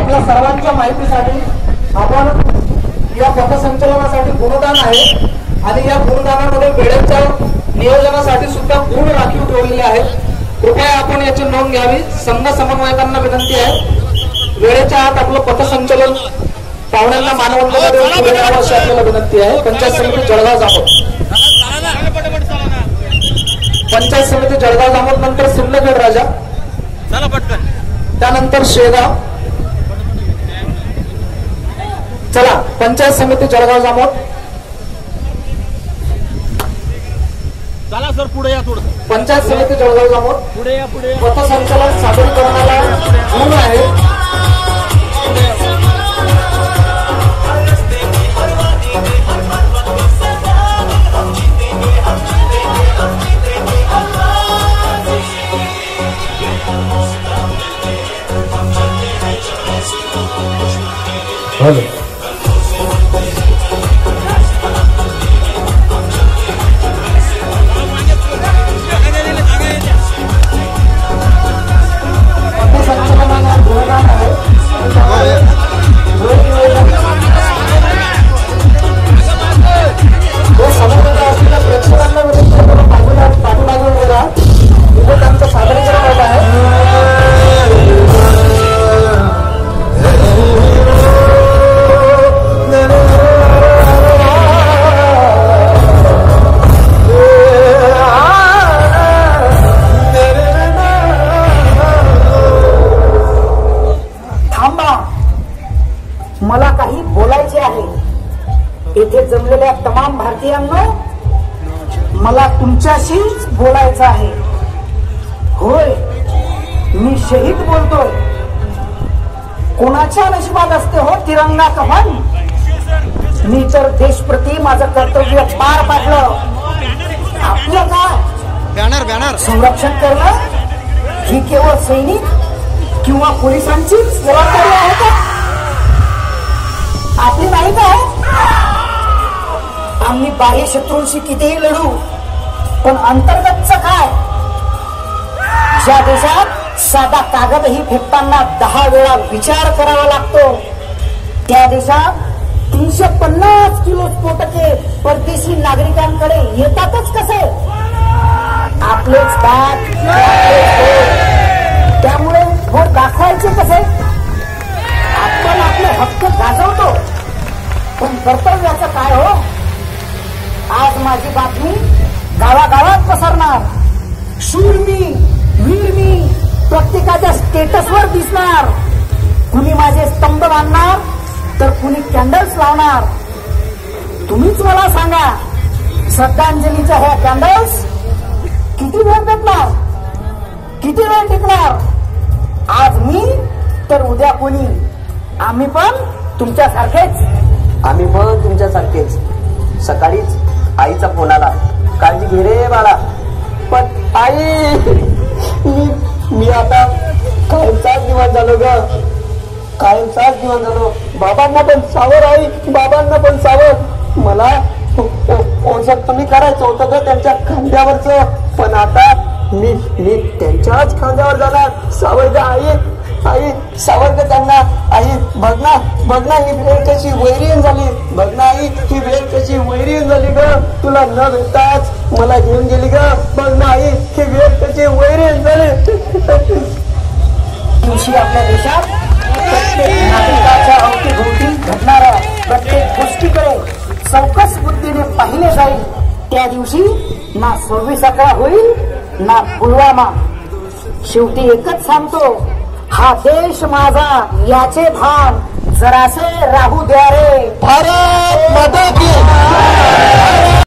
आपल्या सर्वांच्या माहितीसाठी आपण या पथसंचलनासाठी गुणदान आहे आणि या गुणदानामध्ये वेळेच्या नियोजनासाठी सुद्धा गुण राखीव ठेवलेले आहेत। कृपया आपण याची नोंद घ्यावी। संघ समन्वयकांना विनंती आहे वेळेच्या आत आपलं पथसंचलन पाहुण्यांना मानवंदना पुढे यावं अशी आपल्याला विनंती आहे। पंचायत समिती जळगाव जामोद, पंचायत समिती जळगाव जामोद नंतर सिंदखेड राजा, त्यानंतर शेगाव। चला पंचायत समिती जळगाव जामोद, चला सर पुढे या थोडं। पंचायत समिती जळगाव जामोद पुढे या, पुढे पथसंचलन सादरीकरणाला गुण आहे। मला काही बोलायचे आहे। येथे जमलेल्या तमाम भारतीयांना मला तुमच्याशीच बोलायचं आहे। होय, मी शहीद बोलतोय। कोणाच्या नशिबात असते हो तिरंगा कमान? मी तर देशप्रती माझं कर्तव्य पार पाडलं। आपलं काय संरक्षण करणं ही केवळ सैनिक किंवा पोलिसांचीच जबाबदारी आहे का? आपली नाही काय? आम्ही बाह्य शत्रूंशी कितीही लढू, पण अंतर्गतच काय? ज्या देशात साधा कागदही फेकताना 10 वेळा विचार करावा लागतो, त्या देशात 350 किलो स्फोटके परदेशी नागरिकांकडे येतातच कसे? आपलेच दात, त्यामुळे भोट दाखवायचे कसे? आपण आपले हक्क गाजवतो, पण कर्तव्याचं काय हो? आज माझी बातमी गावागावात पसरणार। शूर मी, वीर मी प्रत्येकाच्या स्टेटसवर दिसणार। कुणी माझे स्तंभ बांधणार तर कुणी कॅन्डल्स लावणार। तुम्हीच मला सांगा, श्रद्धांजलीच्या ह्या कॅन्डल्स किती वेळ भेटणार, किती वेळ टिकणार? आज मी तर उद्या कुणी? आम्ही पण तुमच्यासारखेच। सकाळीच आईचा फोन आला, काळजी घे रे बाळा। पण आई, मी आता कायमचाच दिवाण झालो ग, कायमचाच दिवाण झालो। बाबांना पण सावर आई, बाबांना पण सावर। मला ओझं कमी करायचं होतं ग त्यांच्या खांद्यावरच, पण आता मी त्यांच्याच खांद्यावर जाणार। सावर ग आई, आई सावर ग त्यांना। आई बघ ना ही वेळ कशी वैरीण झाली, बघ ना आई ही वेळ कशी वैरीण झाली ग। तुला न भेटताच मला घेऊन गेली ग, बघ ना आई ही वेळ कशी वैरीण झाली। दिवशी आपल्या देशात प्रत्येक नागरिकाच्या अवतीभोवती घडणाऱ्या प्रत्येक गोष्टीकडे चौकस बुद्धीने पाहिले जाईल। त्या दिवशी ना 26/11 होईल ना पुलवामा। शेवटी एकच सांगतो, हा देश माझा याचे भान जरासे राहू द्या रे। भारत माता की